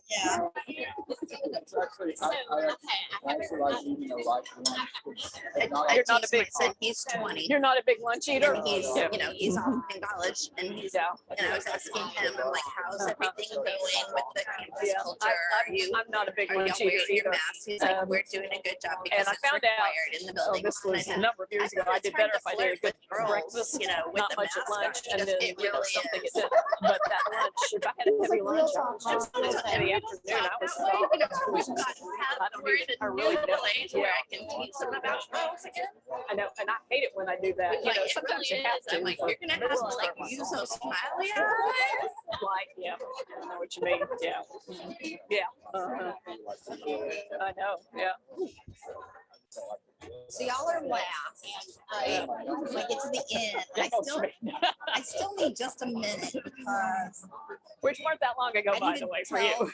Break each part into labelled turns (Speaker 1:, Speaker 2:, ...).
Speaker 1: Yeah.
Speaker 2: It's actually,
Speaker 3: So, okay,
Speaker 2: I actually like eating a light lunch. It's not
Speaker 1: I
Speaker 2: like-
Speaker 1: tease my son, he's 20.
Speaker 4: You're not a big lunch eater?
Speaker 1: And he's,
Speaker 4: Yeah.
Speaker 1: you know, he's off in college, and he's,
Speaker 4: Yeah.
Speaker 1: and I was asking him, I'm like, how's everything going with the campus
Speaker 4: Yeah.
Speaker 1: culture? Are you,
Speaker 4: I'm not a big
Speaker 1: are y'all
Speaker 4: lunch eater
Speaker 1: wearing your
Speaker 4: either.
Speaker 1: masks? He's like,
Speaker 4: Um,
Speaker 1: we're doing a good job
Speaker 4: and
Speaker 1: because
Speaker 4: I
Speaker 1: it's
Speaker 4: found out-
Speaker 1: required in the
Speaker 4: Oh,
Speaker 1: building.
Speaker 4: this
Speaker 1: And I
Speaker 4: was a
Speaker 1: said,
Speaker 4: number of years ago. I
Speaker 1: it's
Speaker 4: did
Speaker 1: hard
Speaker 4: better
Speaker 1: to
Speaker 4: if I did a
Speaker 1: flirt
Speaker 4: good
Speaker 1: with girls,
Speaker 4: breakfast,
Speaker 1: you know, with
Speaker 4: not
Speaker 1: the
Speaker 4: much at
Speaker 1: mask on,
Speaker 4: lunch, and
Speaker 1: because
Speaker 4: then
Speaker 1: it
Speaker 4: you know,
Speaker 1: really
Speaker 4: something
Speaker 1: is.
Speaker 4: at dinner. But that lunch, if I had a heavy lunch, I was just in the afternoon. I was I really don't.
Speaker 1: Place
Speaker 4: Yeah.
Speaker 1: where I can teach them about girls again.
Speaker 4: I know, and I hate it when I do that. You
Speaker 1: Like,
Speaker 4: know,
Speaker 1: it
Speaker 4: sometimes
Speaker 1: really
Speaker 4: you have
Speaker 1: is.
Speaker 4: to.
Speaker 1: I'm like,
Speaker 4: for
Speaker 1: you're gonna have
Speaker 4: business
Speaker 1: to like
Speaker 4: purposes.
Speaker 1: use those smiley eyes.
Speaker 4: Like, yeah, I know what you mean. Yeah. Yeah. Uh-huh. I know. Yeah.
Speaker 3: So y'all are last, right? When I get to the end,
Speaker 4: Yeah,
Speaker 3: I still need just a minute because
Speaker 4: Which weren't that long ago,
Speaker 3: I
Speaker 4: by
Speaker 3: need
Speaker 4: the
Speaker 3: to
Speaker 4: way, for
Speaker 3: tell
Speaker 4: you.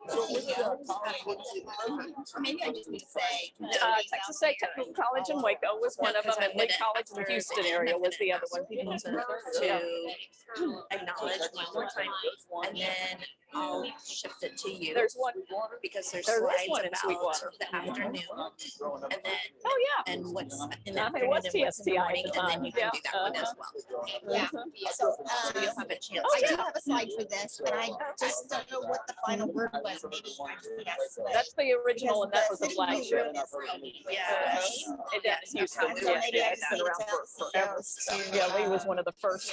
Speaker 3: the CEO, or maybe I just need to say.
Speaker 4: Texas State Technical College in Waco was one of them, and Lee College in the Houston area was the other one.
Speaker 1: To acknowledge one more time, and then I'll shift it to you.
Speaker 4: There's one.
Speaker 1: Because there's
Speaker 4: There is
Speaker 1: slides
Speaker 4: one in
Speaker 1: about
Speaker 4: Sweetwater.
Speaker 1: the afternoon, and then
Speaker 4: Oh, yeah.
Speaker 1: and what's in the
Speaker 4: It
Speaker 1: afternoon
Speaker 4: was
Speaker 1: and what's in the
Speaker 4: TSTI
Speaker 1: morning,
Speaker 4: at the
Speaker 1: and then
Speaker 4: time.
Speaker 1: you can do
Speaker 4: Yeah.
Speaker 1: that one as well.
Speaker 3: Yeah.
Speaker 1: So
Speaker 3: So,
Speaker 1: you'll have a chance.
Speaker 4: Oh,
Speaker 3: I do
Speaker 4: yeah.
Speaker 3: have a slide for this, but I just don't know what the final word was. Maybe I just need to switch.
Speaker 4: That's the original, and that was the
Speaker 3: Because the
Speaker 4: flagship.
Speaker 1: Yeah.
Speaker 4: It did in Houston.
Speaker 3: So
Speaker 4: Yeah,
Speaker 3: maybe I
Speaker 4: it's
Speaker 3: just
Speaker 4: been
Speaker 3: need to
Speaker 4: around
Speaker 3: tell
Speaker 4: for forever.
Speaker 3: CEOs to,
Speaker 4: Yeah, Lee was one of the first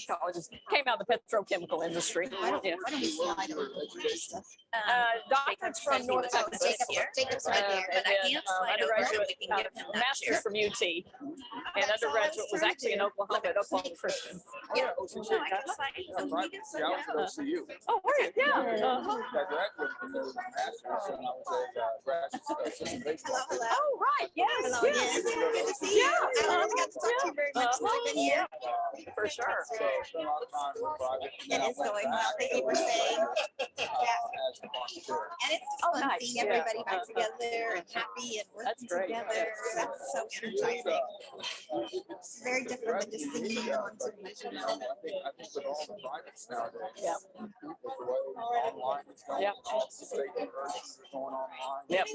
Speaker 4: colleges, came out of the petrochemical industry.
Speaker 3: Why don't
Speaker 4: Yeah.
Speaker 3: we slide over this stuff?
Speaker 4: Doctorate's from North
Speaker 1: Oh,
Speaker 4: Texas.
Speaker 3: Jacob's right there.
Speaker 1: But I
Speaker 4: And
Speaker 1: can't
Speaker 4: then,
Speaker 1: slide over,
Speaker 4: undergraduate,
Speaker 1: we can give him that
Speaker 4: master's
Speaker 1: chair.
Speaker 4: from UT, and
Speaker 3: That's all I was
Speaker 4: undergraduate was
Speaker 3: trying to
Speaker 4: actually in
Speaker 3: do.
Speaker 4: Oklahoma at Oklahoma Christian.
Speaker 1: Yeah, no, I can slide.
Speaker 2: That's right. Yeah, I was at OCU.
Speaker 4: Oh, were you? Yeah.
Speaker 2: I graduated from the master's and I was at graduate assistant baseball.
Speaker 3: Hello, hello.
Speaker 4: Oh, right. Yes.
Speaker 3: Hello
Speaker 4: Yes.
Speaker 3: again. Good to see you. I haven't got to talk to you very much since I've been here.
Speaker 4: For sure.
Speaker 2: So I spent a lot of time with private.
Speaker 3: It is going well. Thank you for saying.
Speaker 2: As a volunteer.
Speaker 3: And it's just
Speaker 4: Oh,
Speaker 3: fun
Speaker 4: nice.
Speaker 3: seeing
Speaker 4: Yeah.
Speaker 3: everybody back together and happy and
Speaker 4: That's
Speaker 3: working
Speaker 4: great.
Speaker 3: together. That's so energizing. It's very different than just seeing you on television.
Speaker 2: I think with all the privates nowadays.
Speaker 4: Yeah.
Speaker 2: With the way online is going,
Speaker 4: Yeah.
Speaker 2: all the state universities are going online.
Speaker 4: Yep.
Speaker 2: So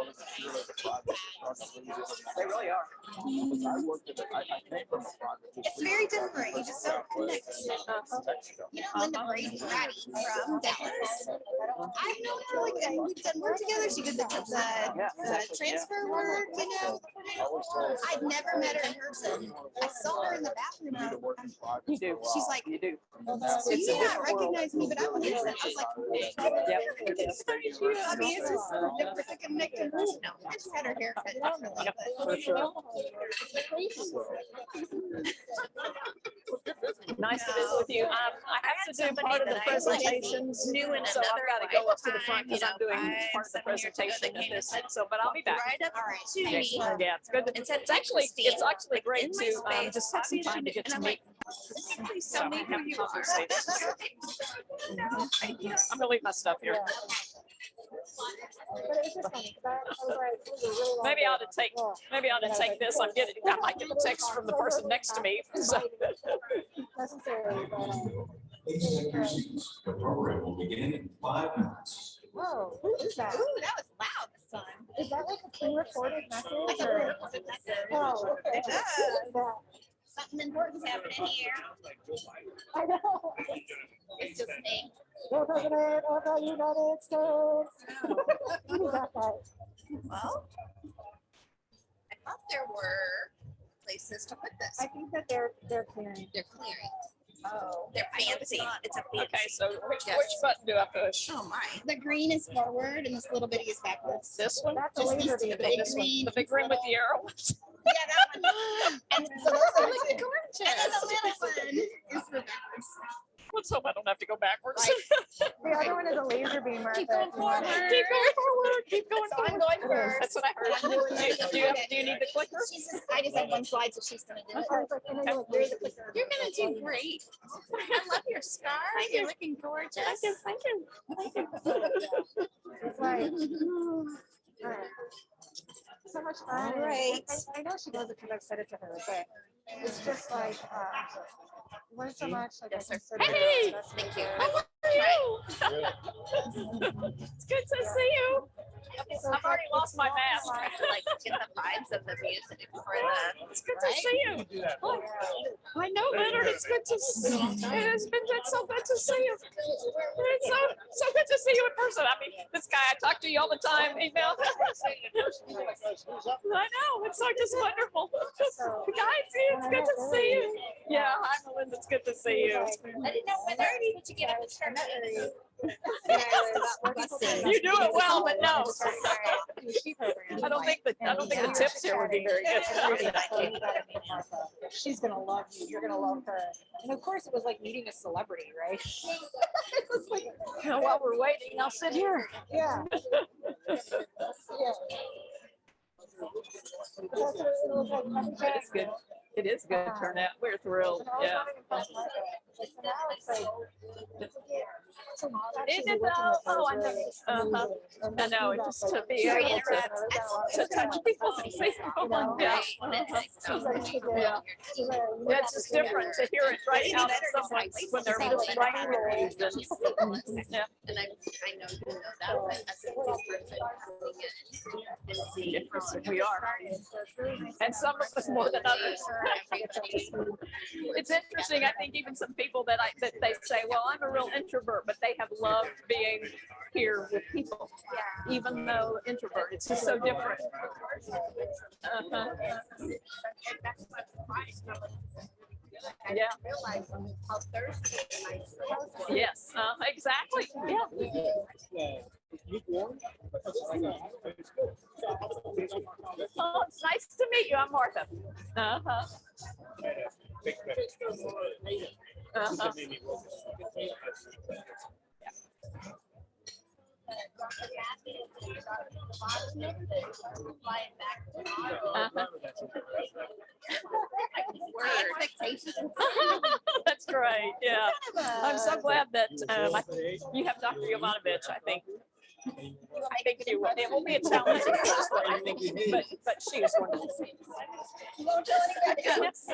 Speaker 2: it's sure that the privates are starting to lose it.
Speaker 4: They really are.
Speaker 2: Because I worked at, I came from a private.
Speaker 3: It's very different. You just don't connect. You know, Linda Brady from Dallas. I've known her like we've done work together. She did the transfer work, you know. I've never met her in person. I saw her in the bathroom.
Speaker 4: You do.
Speaker 3: She's like,
Speaker 4: You do.
Speaker 3: so
Speaker 4: It's a
Speaker 3: yeah,
Speaker 4: different world.
Speaker 3: recognize me, but I wouldn't. I was like,
Speaker 4: Yep.
Speaker 3: I mean, it's just different to connect in person. No, and she had her hair cut normally,
Speaker 4: Yep,
Speaker 3: but
Speaker 4: for sure. Nice to visit with you. I have to do part of the presentations,
Speaker 1: New in
Speaker 4: so I've
Speaker 1: another
Speaker 4: got to go up to the front
Speaker 1: lifetime,
Speaker 4: because I'm doing part of the
Speaker 1: 5, 7 years ago,
Speaker 4: presentation
Speaker 1: they
Speaker 4: of this.
Speaker 1: came
Speaker 4: So, but I'll be back.
Speaker 1: right up
Speaker 3: all right.
Speaker 1: to
Speaker 4: Yeah,
Speaker 1: me.
Speaker 4: yeah, it's good.
Speaker 1: And said,
Speaker 4: It's actually great
Speaker 1: in my
Speaker 4: to
Speaker 1: space,
Speaker 4: just have some time to get
Speaker 1: and
Speaker 4: to
Speaker 1: I'm
Speaker 4: meet.
Speaker 1: like, please
Speaker 4: So
Speaker 1: tell
Speaker 4: I
Speaker 1: me
Speaker 4: have
Speaker 1: who you are.
Speaker 4: conversations. I'm gonna leave my stuff here. Maybe I ought to take. Maybe I ought to take this. I might get a text from the person next to me. So.
Speaker 5: Please take your seats. The program will begin in 5 minutes.
Speaker 6: Whoa, who is that?
Speaker 3: Ooh, that was loud this time.
Speaker 6: Is that like a pre-recorded message?
Speaker 3: Like a
Speaker 6: or-
Speaker 3: pre-recorded message.
Speaker 6: Oh, okay.
Speaker 3: It does.
Speaker 6: Yeah,
Speaker 3: Something important's happening here.
Speaker 6: I know.
Speaker 3: It's just me.
Speaker 6: The President of the United States. You got that.
Speaker 3: Well, I thought there were places to put this.
Speaker 6: I think that they're clearing.
Speaker 3: They're clearing.
Speaker 6: Oh.
Speaker 3: They're fancy. It's a fancy.
Speaker 4: Okay, so which
Speaker 3: Yes.
Speaker 4: button do I push?
Speaker 3: Oh my. The green is forward and this little bitty is backwards.
Speaker 4: This one?
Speaker 6: That's a
Speaker 3: Just
Speaker 6: laser
Speaker 3: these two,
Speaker 6: beam.
Speaker 3: the big
Speaker 4: This one,
Speaker 3: green.
Speaker 4: the big rim with the arrow.
Speaker 3: Yeah, that one. And so those are the two.
Speaker 4: Gorgeous.
Speaker 3: And then the little one is the backwards.
Speaker 4: Let's hope I don't have to go backwards.
Speaker 6: The other one is a laser beam.
Speaker 3: Keep going forward.
Speaker 4: Keep going forward. Keep going
Speaker 3: So I'm
Speaker 4: forward.
Speaker 3: going first.
Speaker 4: That's what I heard. Do you need the clicker?
Speaker 3: I just have one slide, so she's gonna do it. You're the clicker. You're gonna do great. I love your scarf. You're looking gorgeous.
Speaker 4: Thank you.
Speaker 6: It's like, alright. So much fun.
Speaker 3: All right.
Speaker 6: I know she knows it because I've said it to her, but It's just like, learn so much. Like,
Speaker 1: Yes, sir.
Speaker 4: Hey!
Speaker 1: Thank you.
Speaker 4: How are you? It's good to see you. I've already lost my mask.
Speaker 1: To like get the vibes of the music for the.
Speaker 4: It's good to see you. Oh, I know, Leonard. It's good to see you. It has been so good to see you. It's so good to see you in person. I mean, this guy, I talk to you all the time, email. I know. It's so just wonderful. Guys, it's good to see you. Yeah, hi, Melinda. It's good to see you.
Speaker 1: I didn't know whether did you get up and start.
Speaker 4: You do it well, but no. I don't think the tips here would be very good.
Speaker 6: She's gonna love you. You're gonna love her. And of course, it was like meeting a celebrity, right? It was like,
Speaker 4: While we're waiting, I'll sit here.
Speaker 6: yeah. Yeah. That's what it was like, coming
Speaker 4: But it's good. It is good turnout. We're thrilled. Yeah. Isn't it though? Oh, I know. I know. It just to be
Speaker 1: Very
Speaker 4: able
Speaker 1: interactive.
Speaker 4: to touch people's faces. Yeah. Yeah. Yeah, it's just different to hear it right out of someone's when they're just writing with you. Yeah.
Speaker 1: And I know you know that, but as a person coming in and seeing.
Speaker 4: Different we are. And some of us more than others. It's interesting. I think even some people that they say, well, I'm a real introvert, but they have loved being here with people. Even though introvert, it's just so different. Yeah. Yes. Exactly. Yeah. Oh, it's nice to meet you. I'm Martha. Uh-huh. Uh-huh. That's great. Yeah. I'm so glad that you have Dr. Jovanovic, I think. I think you will. It will be a challenge at first, I think, but she is wonderful. Yes.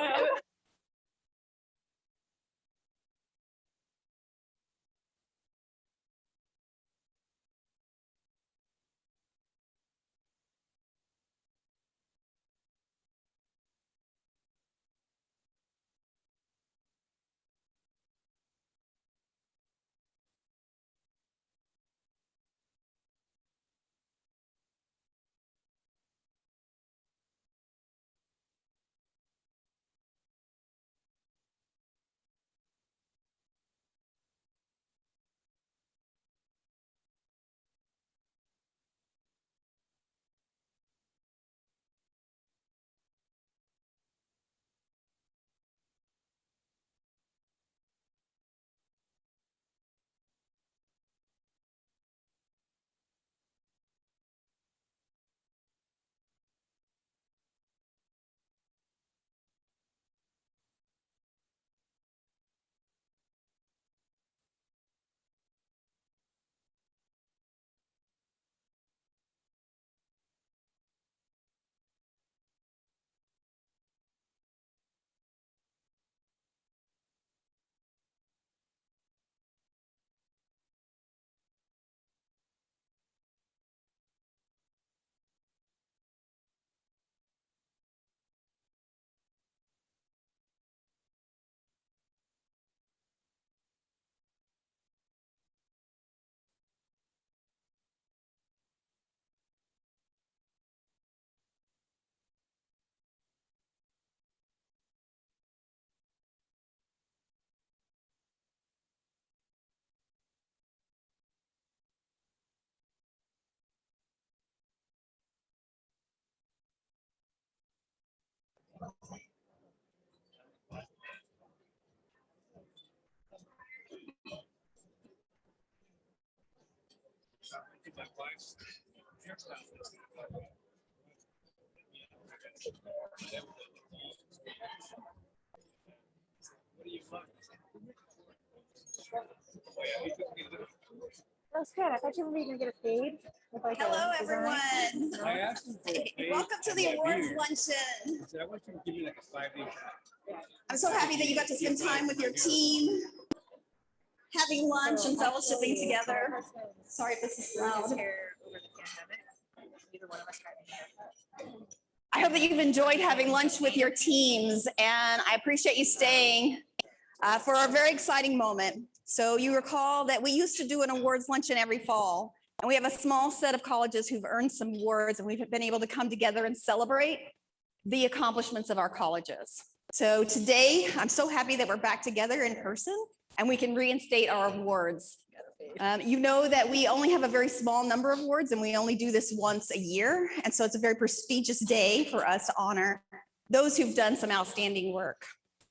Speaker 6: was good. I thought you were gonna get it paid. with like a
Speaker 3: Hello,
Speaker 6: design.
Speaker 3: everyone.
Speaker 2: I asked him for a page
Speaker 3: Welcome to
Speaker 2: on
Speaker 3: the
Speaker 2: my
Speaker 3: awards
Speaker 2: beard.
Speaker 3: luncheon.
Speaker 2: I said, I want you to give me like a 5-day.
Speaker 3: I'm so happy that you got to spend time with your team, having lunch and fellowshipping together. Sorry if this is loud. I hope that you've enjoyed having lunch with your teams, and I appreciate you staying for a very exciting moment. So you recall that we used to do an awards luncheon every fall, and we have a small set of colleges who've earned some awards, and we've been able to come together and celebrate the accomplishments of our colleges. So today, I'm so happy that we're back together in person and we can reinstate our awards. You know that we only have a very small number of awards and we only do this once a year. And so it's a very prestigious day for us to honor those who've done some outstanding work.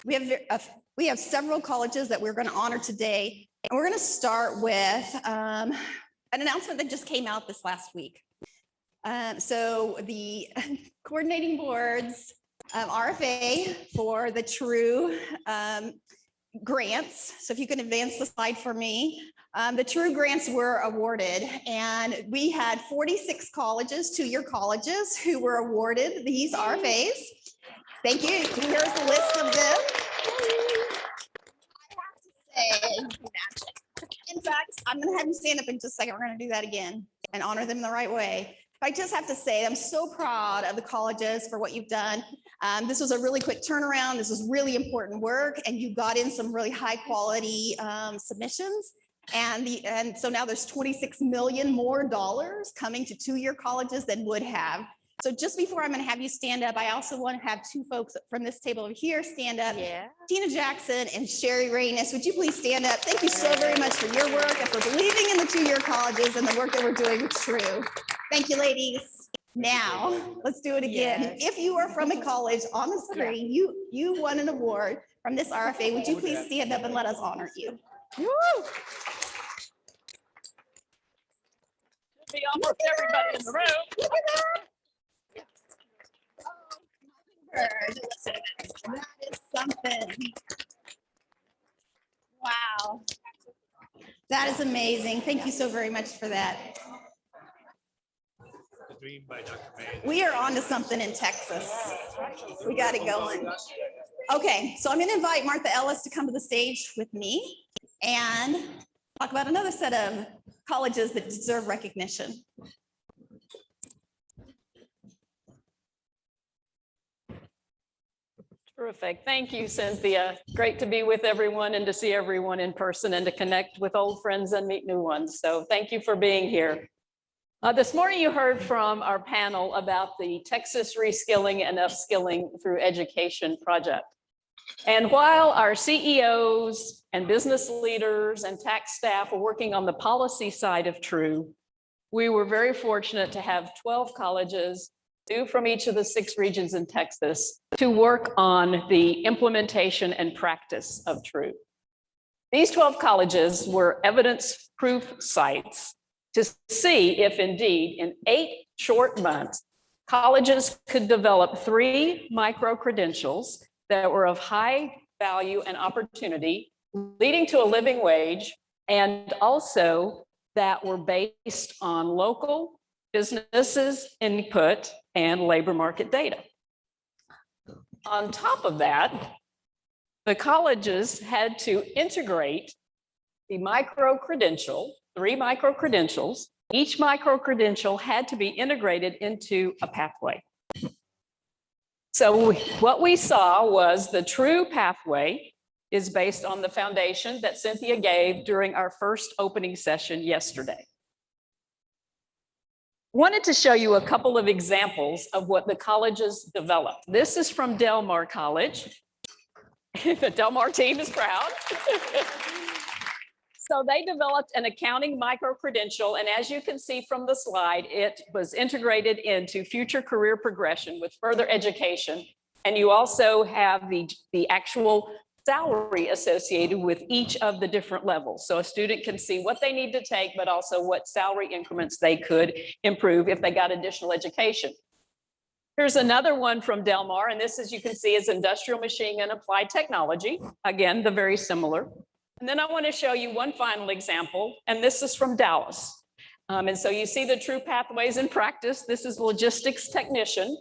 Speaker 3: We have several colleges that we're going to honor today. And we're going to start with an announcement that just came out this last week. So the coordinating boards RFA for the True grants. So if you can advance the slide for me. The True grants were awarded, and we had 46 colleges, two-year colleges, who were awarded these RFAs. Thank you. Here's a list of them. I have to say, magic. In fact, I'm going to have them stand up in just a second. We're going to do that again and honor them the right way. I just have to say, I'm so proud of the colleges for what you've done. This was a really quick turnaround. This was really important work, and you got in some really high quality submissions. And so now there's $26 million more coming to two-year colleges than would have. So just before I'm going to have you stand up, I also want to have two folks from this table over here stand up.
Speaker 4: Yeah.
Speaker 3: Tina Jackson and Sherry Reynes, would you please stand up? Thank you so very much for your work and for believing in the two-year colleges and the work that we're doing with True. Thank you, ladies. Now, let's do it again.
Speaker 4: Yes.
Speaker 3: If you are from a college on the screen, you won an award from this RFA, would you please stand up and let us honor you?
Speaker 4: Woo! Be almost everybody in the room.
Speaker 3: Look at that. That is something. Wow. That is amazing. Thank you so very much for that.
Speaker 2: The Dream by Dr. May.
Speaker 3: We are on to something in Texas. We got it going. Okay, so I'm going to invite Martha Ellis to come to the stage with me and talk about another set of colleges that deserve recognition.
Speaker 4: Terrific. Thank you, Cynthia. Great to be with everyone and to see everyone in person and to connect with old friends and meet new ones. So thank you for being here. This morning, you heard from our panel about the Texas Reskilling and Upskilling Through Education project. And while our CEOs and business leaders and tax staff are working on the policy side of True, we were very fortunate to have 12 colleges, 2 from each of the 6 regions in Texas, to work on the implementation and practice of True. These 12 colleges were evidence-proof sites to see if indeed in 8 short months, colleges could develop 3 micro-credentials that were of high value and opportunity, leading to a living wage, and also that were based on local businesses input and labor market data. On top of that, the colleges had to integrate the micro-credential, 3 micro-credentials. Each micro-credential had to be integrated into a pathway. So what we saw was the True pathway is based on the foundation that Cynthia gave during our first opening session yesterday. Wanted to show you a couple of examples of what the colleges developed. This is from Del Mar College. The Del Mar team is proud. So they developed an accounting micro-credential, and as you can see from the slide, it was integrated into future career progression with further education. And you also have the actual salary associated with each of the different levels. So a student can see what they need to take, but also what salary increments they could improve if they got additional education. Here's another one from Del Mar, and this, as you can see, is industrial machining and applied technology. Again, the very similar. And then I want to show you one final example, and this is from Dallas. And so you see the true pathways in practice. This is logistics technician.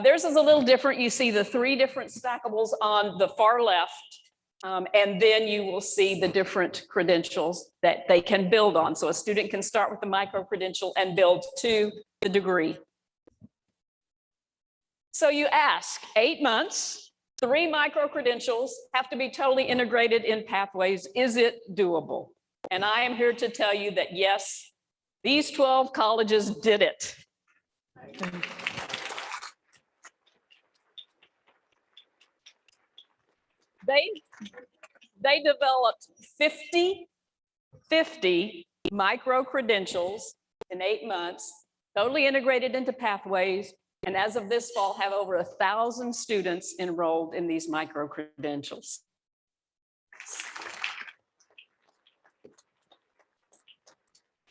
Speaker 4: Theirs is a little different. You see the 3 different stackables on the far left, and then you will see the different credentials that they can build on. So a student can start with the micro credential and build to the degree. So you ask, 8 months, 3 micro credentials have to be totally integrated in pathways. Is it doable? And I am here to tell you that yes, these 12 colleges did it. They developed 50 micro credentials in 8 months, totally integrated into pathways, and as of this fall have over 1,000 students enrolled in these micro credentials.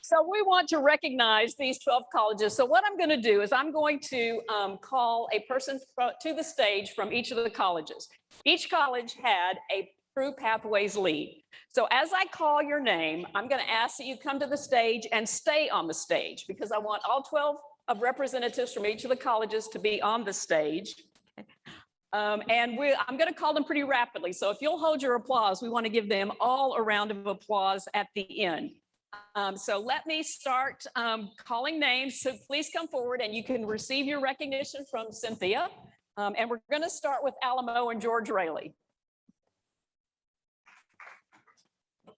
Speaker 4: So we want to recognize these 12 colleges. So what I'm going to do is I'm going to call a person to the stage from each of the colleges. Each college had a True Pathways lead. So as I call your name, I'm going to ask that you come to the stage and stay on the stage because I want all 12 of representatives from each of the colleges to be on the stage. I'm going to call them pretty rapidly. So if you'll hold your applause, we want to give them all a round of applause at the end. So let me start calling names. So please come forward and you can receive your recognition from Cynthia. And we're going to start with Alamo and George Raley.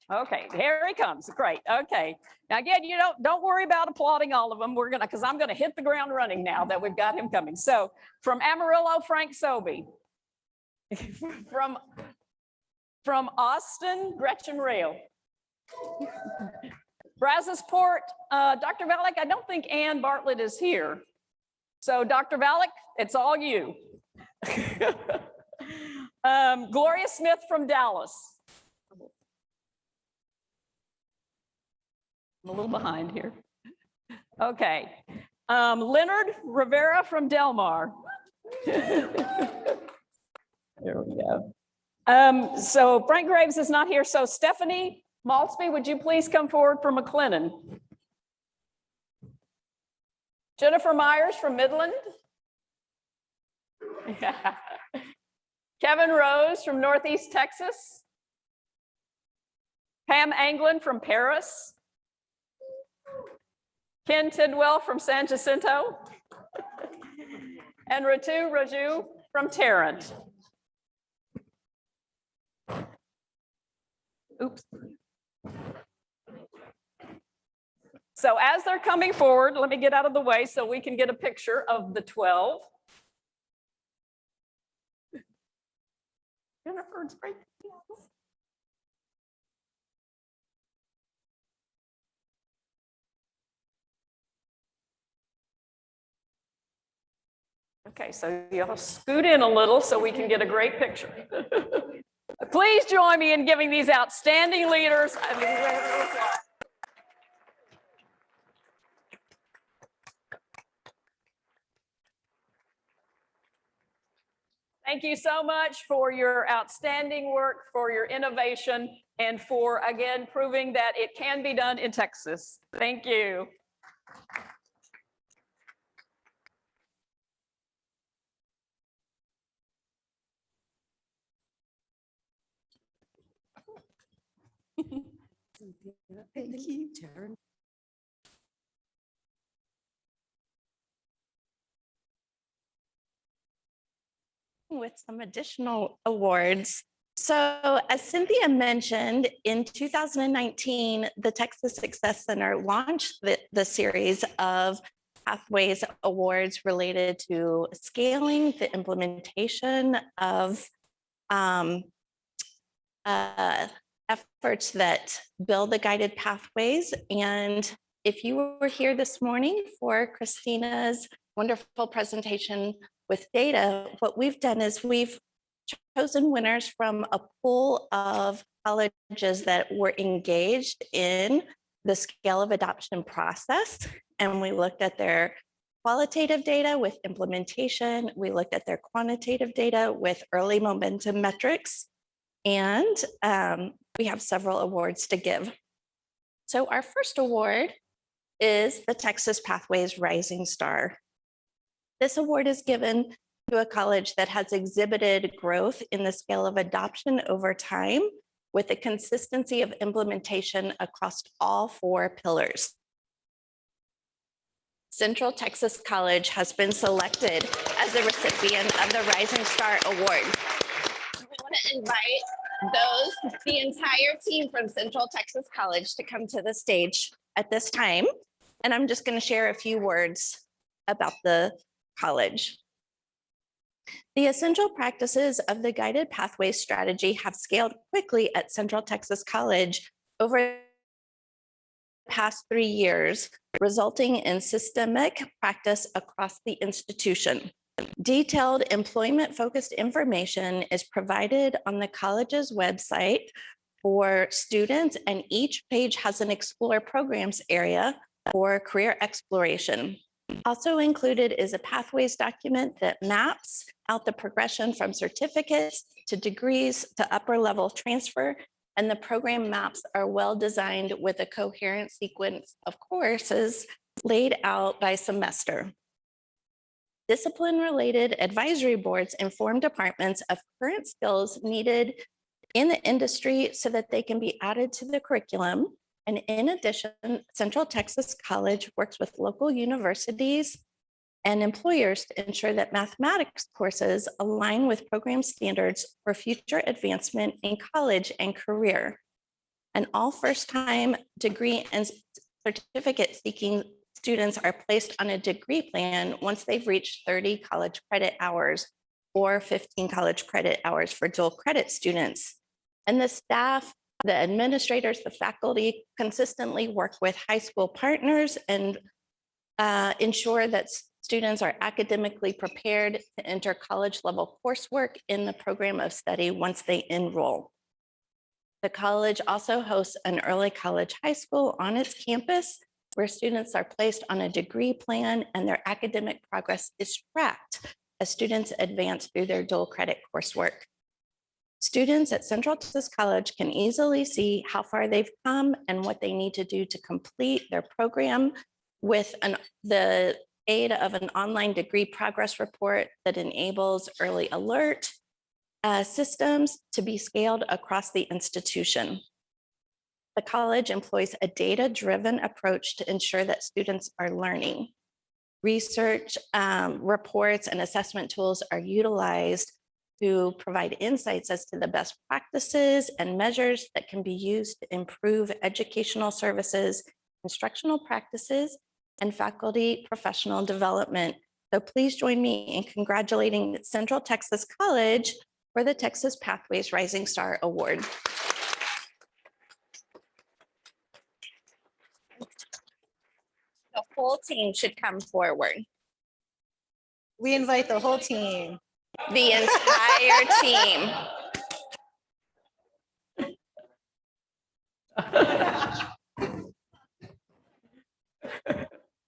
Speaker 4: Okay, here he comes. Great. Okay. Now again, you don't worry about applauding all of them. Because I'm gonna hit the ground running now that we've got him coming. So from Amarillo, Frank Sobey. from Austin, Gretchen Rail. Brazosport, Dr. Valek, I don't think Ann Bartlett is here. So Dr. Valek, it's all you. Gloria Smith from Dallas. I'm a little behind here. Okay. Leonard Rivera from Del Mar. There we go. So Frank Graves is not here. So Stephanie Maltsby, would you please come forward from McLennan? Jennifer Myers from Midland. Kevin Rose from Northeast Texas. Pam Anglin from Paris. Ken Tidwell from San Jacinto. And Ratu Raju from Tarrant. Oops. So as they're coming forward, let me get out of the way so we can get a picture of the 12. Jennifer, it's great. Okay, so you'll scoot in a little so we can get a great picture. Please join me in giving these outstanding leaders. Thank you so much for your outstanding work, for your innovation, and for, again, proving that it can be done in Texas. Thank you.
Speaker 1: Thank you, Taryn.
Speaker 3: With some additional awards. So as Cynthia mentioned, in 2019, the Texas Success Center launched the series of Pathways Awards related to scaling the implementation of efforts that build the guided pathways. And if you were here this morning for Christina's wonderful presentation with data, what we've done is we've chosen winners from a pool of colleges that were engaged in the scale of adoption process. And we looked at their qualitative data with implementation. We looked at their quantitative data with early momentum metrics.
Speaker 7: And we have several awards to give. So our first award is the Texas Pathways Rising Star. This award is given to a college that has exhibited growth in the scale of adoption over time with a consistency of implementation across all 4 pillars. Central Texas College has been selected as the recipient of the Rising Star Award. We want to invite the entire team from Central Texas College to come to the stage at this time. And I'm just going to share a few words about the college. The essential practices of the Guided Pathways strategy have scaled quickly at Central Texas College over the past 3 years, resulting in systemic practice across the institution. Detailed employment-focused information is provided on the college's website for students, and each page has an Explore Programs area for career exploration. Also included is a pathways document that maps out the progression from certificates to degrees to upper level transfer, and the program maps are well designed with a coherent sequence of courses laid out by semester. Discipline-related advisory boards inform departments of current skills needed in the industry so that they can be added to the curriculum. And in addition, Central Texas College works with local universities and employers to ensure that mathematics courses align with program standards for future advancement in college and career. And all first-time degree and certificate-seeking students are placed on a degree plan once they've reached 30 college credit hours or 15 college credit hours for dual credit students. And the staff, the administrators, the faculty consistently work with high school partners and ensure that students are academically prepared to enter college level coursework in the program of study once they enroll. The college also hosts an early college high school on its campus where students are placed on a degree plan and their academic progress is tracked as students advance through their dual credit coursework. Students at Central Texas College can easily see how far they've come and what they need to do to complete their program with the aid of an online degree progress report that enables early alert systems to be scaled across the institution. The college employs a data-driven approach to ensure that students are learning. Research reports and assessment tools are utilized to provide insights as to the best practices and measures that can be used to improve educational services, instructional practices, and faculty professional development. So please join me in congratulating Central Texas College for the Texas Pathways Rising Star Award. The whole team should come forward.
Speaker 6: We invite the whole team.
Speaker 7: The entire team.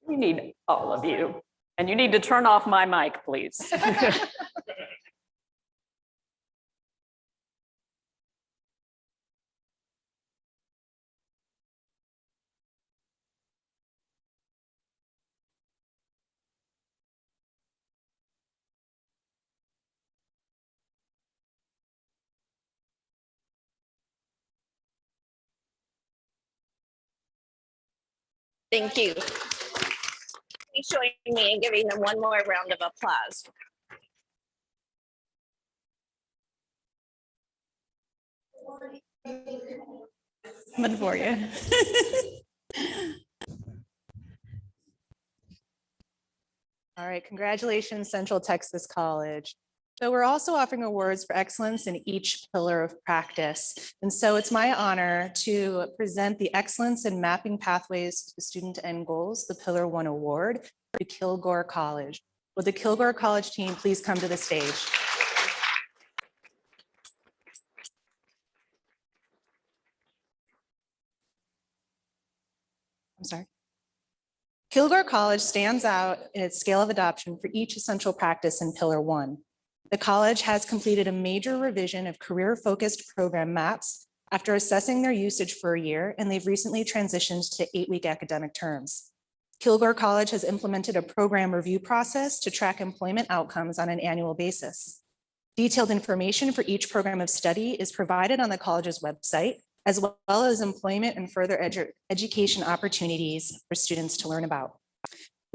Speaker 4: We need all of you. And you need to turn off my mic, please.
Speaker 7: Thank you. Please join me in giving them one more round of applause.
Speaker 6: Coming for you. All right, congratulations, Central Texas College. So we're also offering awards for excellence in each pillar of practice. And so it's my honor to present the Excellence in Mapping Pathways to Student End Goals, the Pillar 1 Award to Kilgore College. Will the Kilgore College team please come to the stage? I'm sorry. Kilgore College stands out in its scale of adoption for each essential practice in Pillar 1. The college has completed a major revision of career-focused program maps after assessing their usage for a year, and they've recently transitioned to 8-week academic terms. Kilgore College has implemented a program review process to track employment outcomes on an annual basis. Detailed information for each program of study is provided on the college's website, as well as employment and further education opportunities for students to learn about.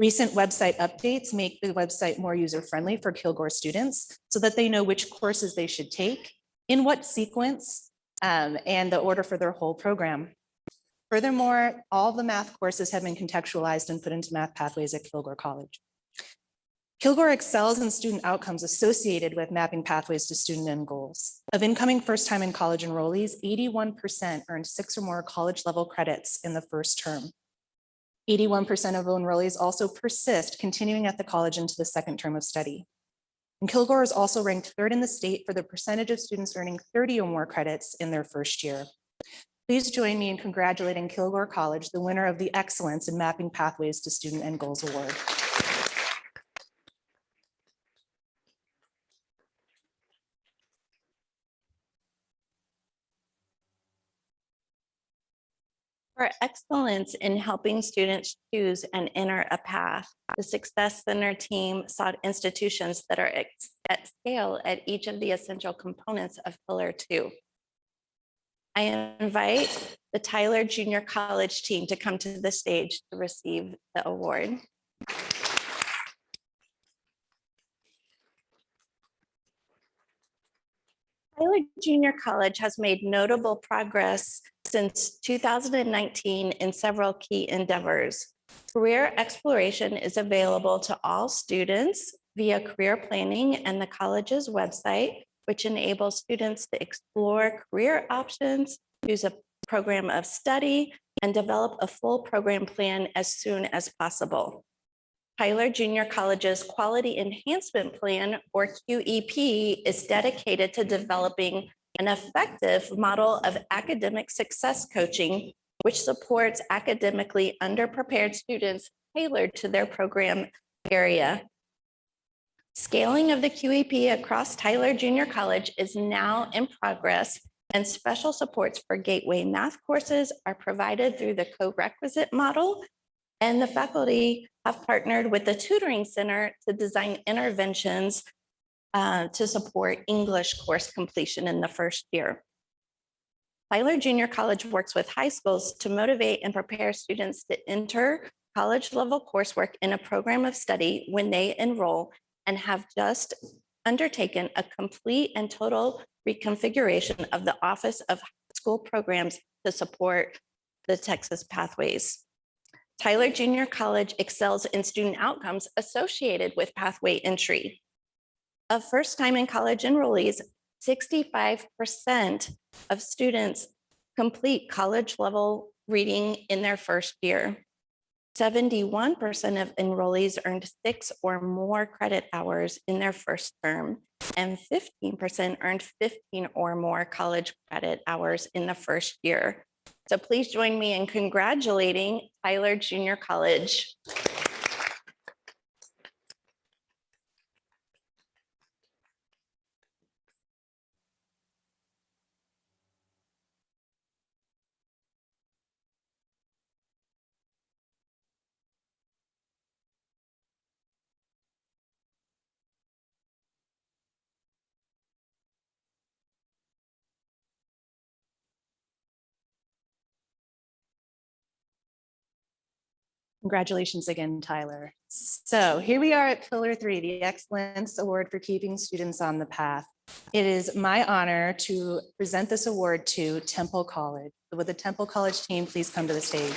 Speaker 6: Recent website updates make the website more user-friendly for Kilgore students so that they know which courses they should take, in what sequence, and the order for their whole program. Furthermore, all the math courses have been contextualized and put into Math Pathways at Kilgore College. Kilgore excels in student outcomes associated with mapping pathways to student end goals. Of incoming first-time in college enrollees, 81% earned 6 or more college-level credits in the first term. 81% of enrollees also persist, continuing at the college into the second term of study. And Kilgore is also ranked 3rd in the state for the percentage of students earning 30 or more credits in their first year. Please join me in congratulating Kilgore College, the winner of the Excellence in Mapping Pathways to Student End Goals Award.
Speaker 7: For excellence in helping students choose and enter a path, the Success Center team sought institutions that are at scale at each of the essential components of Pillar 2. I invite the Tyler Junior College team to come to the stage to receive the award. Tyler Junior College has made notable progress since 2019 in several key endeavors. Career exploration is available to all students via career planning and the college's website, which enables students to explore career options, use a program of study, and develop a full program plan as soon as possible. Tyler Junior College's Quality Enhancement Plan, or QEP, is dedicated to developing an effective model of academic success coaching, which supports academically underprepared students tailored to their program area. Scaling of the QEP across Tyler Junior College is now in progress, and special supports for Gateway math courses are provided through the co-requisite model, and the faculty have partnered with the Tutoring Center to design interventions to support English course completion in the first year. Tyler Junior College works with high schools to motivate and prepare students to enter college-level coursework in a program of study when they enroll, and have just undertaken a complete and total reconfiguration of the Office of School Programs to support the Texas Pathways. Tyler Junior College excels in student outcomes associated with pathway entry. Of first-time in college enrollees, 65% of students complete college-level reading in their first year. 71% of enrollees earned 6 or more credit hours in their first term, and 15% earned 15 or more college credit hours in the first year. So please join me in congratulating Tyler Junior College.
Speaker 6: Congratulations again, Tyler. So here we are at Pillar 3, the Excellence Award for Keeping Students on the Path. It is my honor to present this award to Temple College. Would the Temple College team please come to the stage?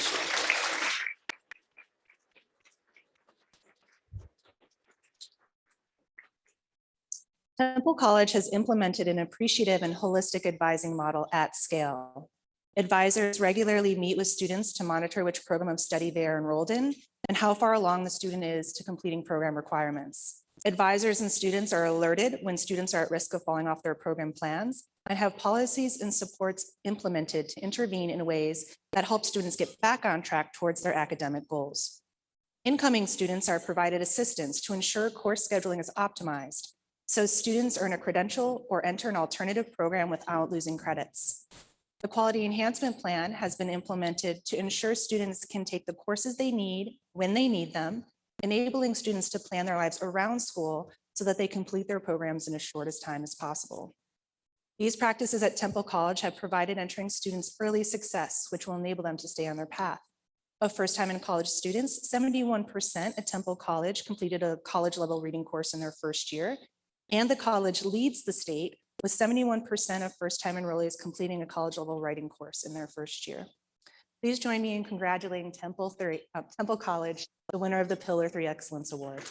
Speaker 6: Temple College has implemented an appreciative and holistic advising model at scale. Advisors regularly meet with students to monitor which program of study they are enrolled in and how far along the student is to completing program requirements. Advisors and students are alerted when students are at risk of falling off their program plans and have policies and supports implemented to intervene in ways that help students get back on track towards their academic goals. Incoming students are provided assistance to ensure course scheduling is optimized, so students earn a credential or enter an alternative program without losing credits. The Quality Enhancement Plan has been implemented to ensure students can take the courses they need when they need them, enabling students to plan their lives around school so that they complete their programs in as short as time as possible. These practices at Temple College have provided entering students early success, which will enable them to stay on their path. Of first-time in college students, 71% at Temple College completed a college-level reading course in their first year, and the college leads the state with 71% of first-time enrollees completing a college-level writing course in their first year. Please join me in congratulating Temple College, the winner of the Pillar 3 Excellence Award.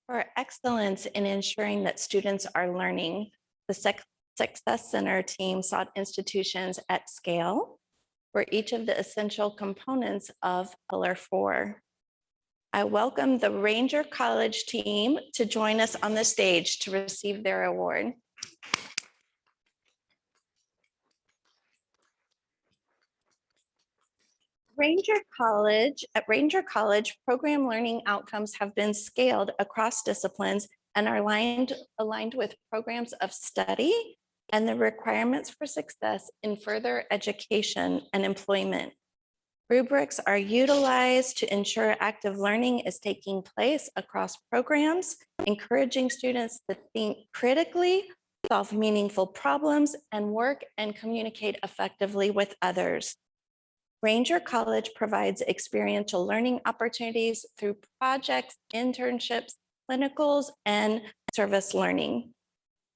Speaker 7: For excellence in ensuring that students are learning, the Success Center team sought institutions at scale for each of the essential components of Pillar 4. I welcome the Ranger College team to join us on the stage to receive their award. At Ranger College, program learning outcomes have been scaled across disciplines and are aligned with programs of study and the requirements for success in further education and employment. Rubrics are utilized to ensure active learning is taking place across programs, encouraging students to think critically, solve meaningful problems, and work and communicate effectively with others. Ranger College provides experiential learning opportunities through projects, internships, clinicals, and service learning.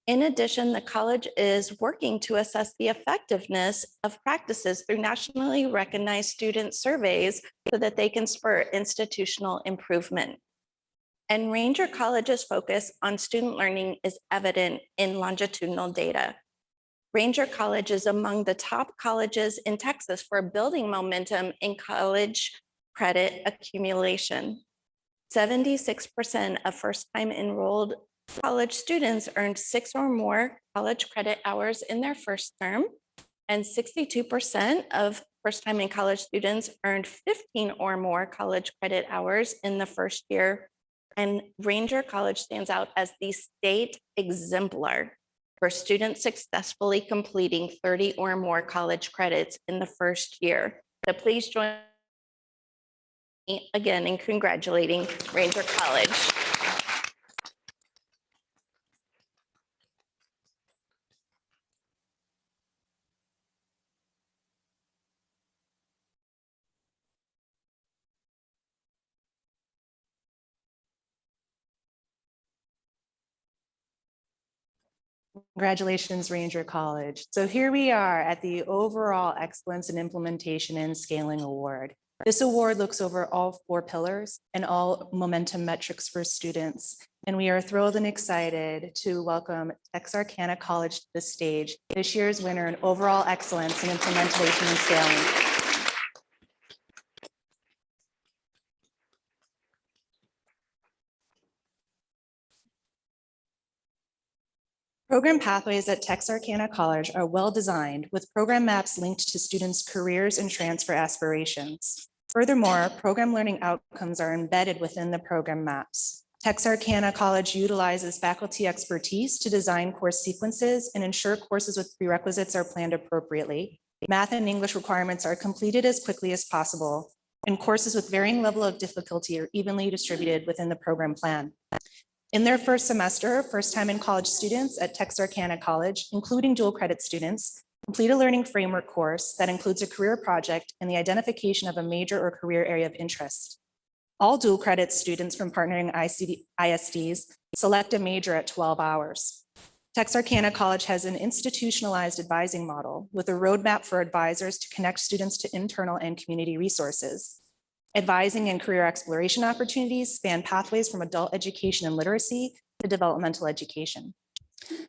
Speaker 7: In addition, the college is working to assess the effectiveness of practices through nationally recognized student surveys so that they can spur institutional improvement. And Ranger College's focus on student learning is evident in longitudinal data. Ranger College is among the top colleges in Texas for building momentum in college credit accumulation. 76% of first-time enrolled college students earned 6 or more college credit hours in their first term, and 62% of first-time in college students earned 15 or more college credit hours in the first year. And Ranger College stands out as the state exemplar for students successfully completing 30 or more college credits in the first year. So please join me again in congratulating Ranger College.
Speaker 6: Congratulations, Ranger College. So here we are at the Overall Excellence in Implementation and Scaling Award. This award looks over all 4 pillars and all momentum metrics for students. And we are thrilled and excited to welcome Texarkana College to the stage, this year's winner in Overall Excellence in Implementation and Scaling. Program pathways at Texarkana College are well-designed with program maps linked to students' careers and transfer aspirations. Furthermore, program learning outcomes are embedded within the program maps. Texarkana College utilizes faculty expertise to design course sequences and ensure courses with prerequisites are planned appropriately. Math and English requirements are completed as quickly as possible, and courses with varying level of difficulty are evenly distributed within the program plan. In their first semester, first-time in college students at Texarkana College, including dual credit students, complete a learning framework course that includes a career project and the identification of a major or career area of interest. All dual credit students from partnering ISDs select a major at 12 hours. Texarkana College has an institutionalized advising model with a roadmap for advisors to connect students to internal and community resources. Advising and career exploration opportunities span pathways from adult education and literacy to developmental education.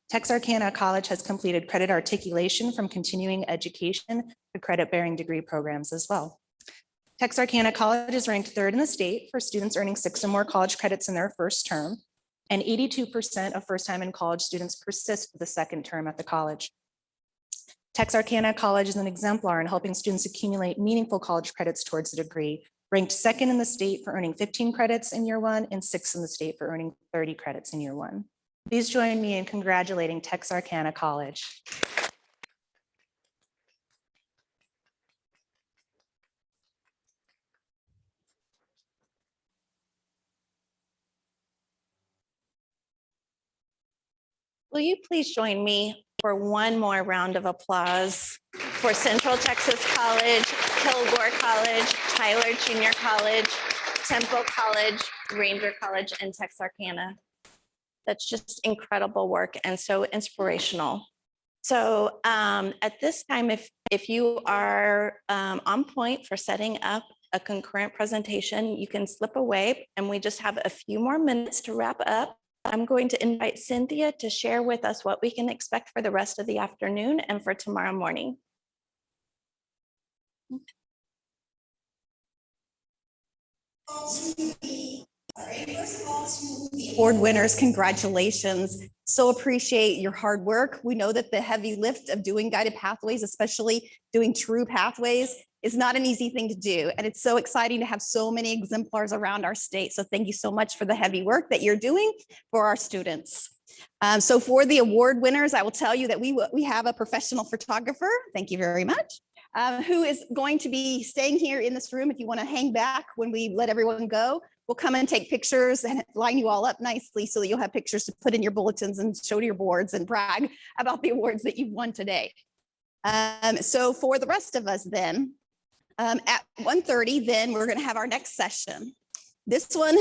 Speaker 6: Texarkana College has completed credit articulation from continuing education to credit-bearing degree programs as well. Texarkana College is ranked third in the state for students earning 6 or more college credits in their first term, and 82% of first-time in college students persist the second term at the college. Texarkana College is an exemplar in helping students accumulate meaningful college credits towards a degree, ranked second in the state for earning 15 credits in year one and 6th in the state for earning 30 credits in year one. Please join me in congratulating Texarkana College.
Speaker 7: Will you please join me for one more round of applause for Central Texas College, Kilgore College, Tyler Junior College, Temple College, Ranger College, and Texarkana. That's just incredible work and so inspirational. So at this time, if you are on point for setting up a concurrent presentation, you can slip away, and we just have a few more minutes to wrap up. I'm going to invite Cynthia to share with us what we can expect for the rest of the afternoon and for tomorrow morning.
Speaker 3: Award winners, congratulations. So appreciate your hard work. We know that the heavy lift of doing guided pathways, especially doing true pathways, is not an easy thing to do. And it's so exciting to have so many exemplars around our state. So thank you so much for the heavy work that you're doing for our students. So for the award winners, I will tell you that we have a professional photographer. Thank you very much. Who is going to be staying here in this room. If you want to hang back when we let everyone go, we'll come and take pictures and line you all up nicely so that you'll have pictures to put in your bulletins and show to your boards and brag about the awards that you've won today. So for the rest of us then, at 1:30, then we're going to have our next session. This one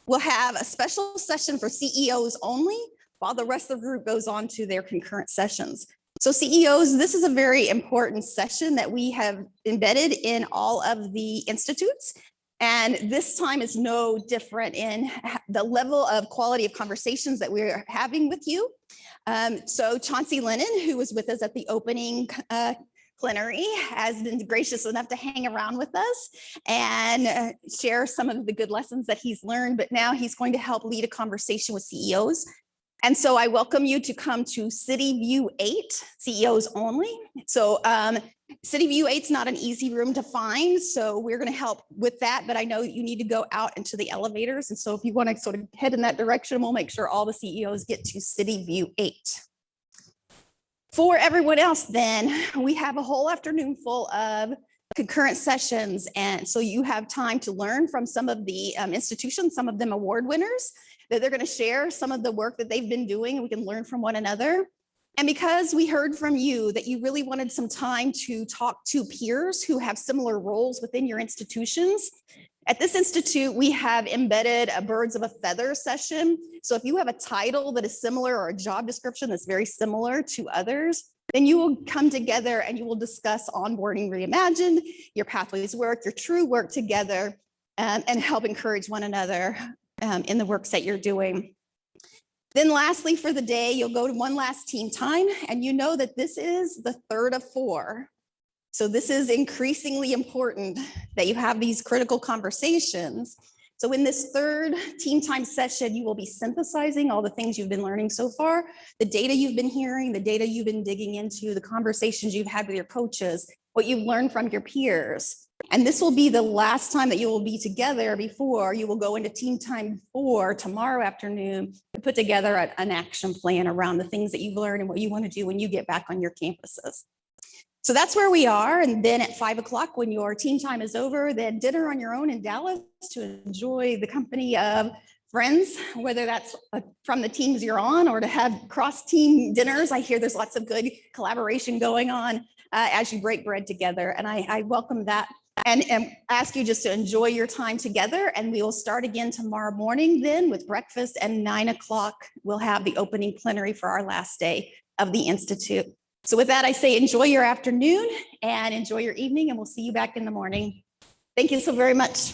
Speaker 3: will have a special session for CEOs only, while the rest of the group goes on to their concurrent sessions. So CEOs, this is a very important session that we have embedded in all of the institutes. And this time is no different in the level of quality of conversations that we're having with you. So Chauncey Lennon, who was with us at the opening plenary, has been gracious enough to hang around with us and share some of the good lessons that he's learned, but now he's going to help lead a conversation with CEOs. And so I welcome you to come to City View 8, CEOs only. So City View 8 is not an easy room to find, so we're going to help with that, but I know you need to go out into the elevators. And so if you want to sort of head in that direction, we'll make sure all the CEOs get to City View 8. For everyone else, then, we have a whole afternoon full of concurrent sessions. And so you have time to learn from some of the institutions, some of them award winners, that they're going to share some of the work that they've been doing, and we can learn from one another. And because we heard from you that you really wanted some time to talk to peers who have similar roles within your institutions, at this institute, we have embedded a birds of a feather session. So if you have a title that is similar or a job description that's very similar to others, then you will come together and you will discuss onboarding reimagined, your pathways work, your true work together, and help encourage one another in the works that you're doing. Then lastly, for the day, you'll go to one last team time, and you know that this is the third of 4. So this is increasingly important that you have these critical conversations. So in this third team time session, you will be synthesizing all the things you've been learning so far, the data you've been hearing, the data you've been digging into, the conversations you've had with your coaches, what you've learned from your peers. And this will be the last time that you will be together before you will go into team time 4 tomorrow afternoon to put together an action plan around the things that you've learned and what you want to do when you get back on your campuses. So that's where we are. And then at 5 o'clock, when your team time is over, then dinner on your own in Dallas to enjoy the company of friends, whether that's from the teams you're on or to have cross-team dinners. I hear there's lots of good collaboration going on as you break bread together. And I welcome that and ask you just to enjoy your time together. And we will start again tomorrow morning then with breakfast, and 9 o'clock, we'll have the opening plenary for our last day of the Institute. So with that, I say enjoy your afternoon and enjoy your evening, and we'll see you back in the morning. Thank you so very much.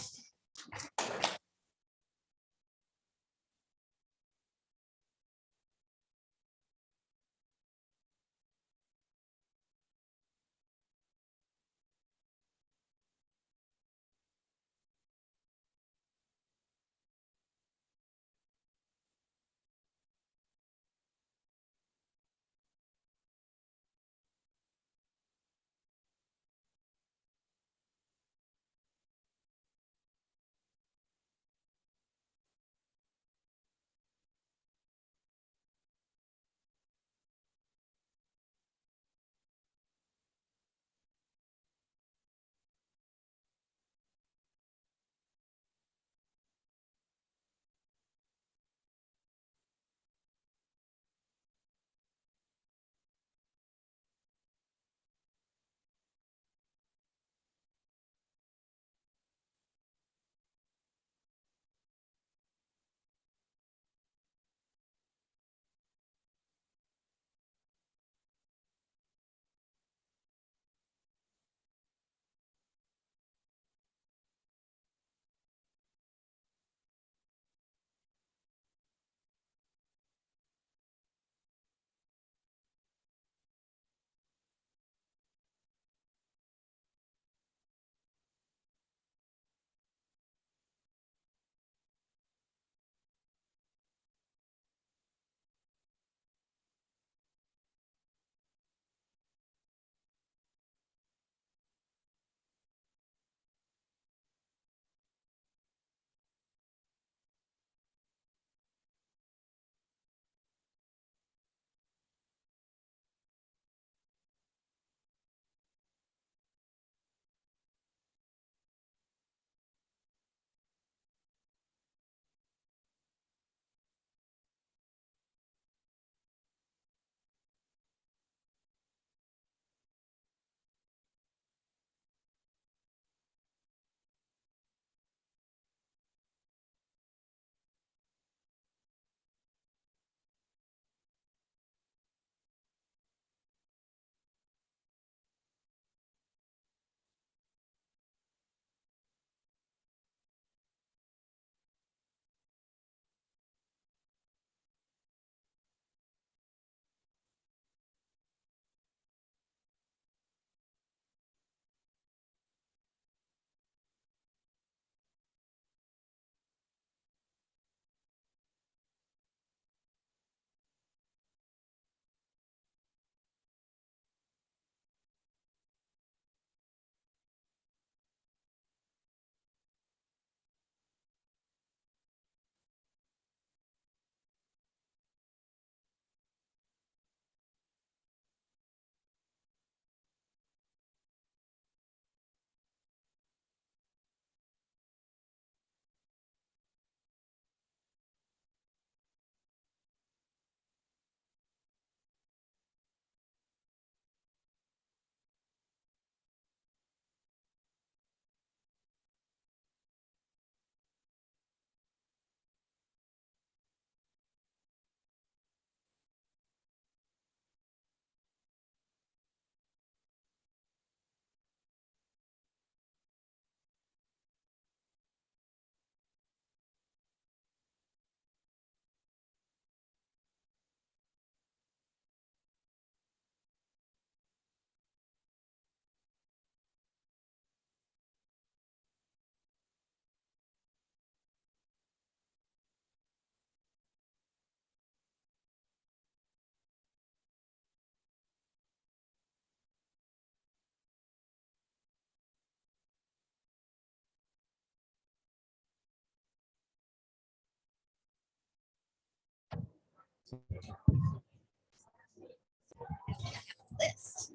Speaker 3: List.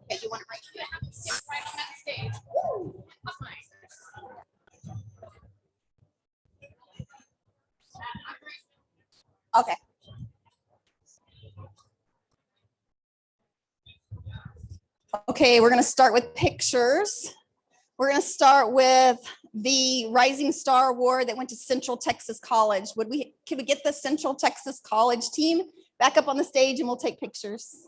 Speaker 3: Okay, you want it right here?
Speaker 4: Right on that stage.
Speaker 3: Okay. Okay, we're gonna start with pictures. We're gonna start with the Rising Star Award that went to Central Texas College. Can we get the Central Texas College team back up on the stage and we'll take pictures?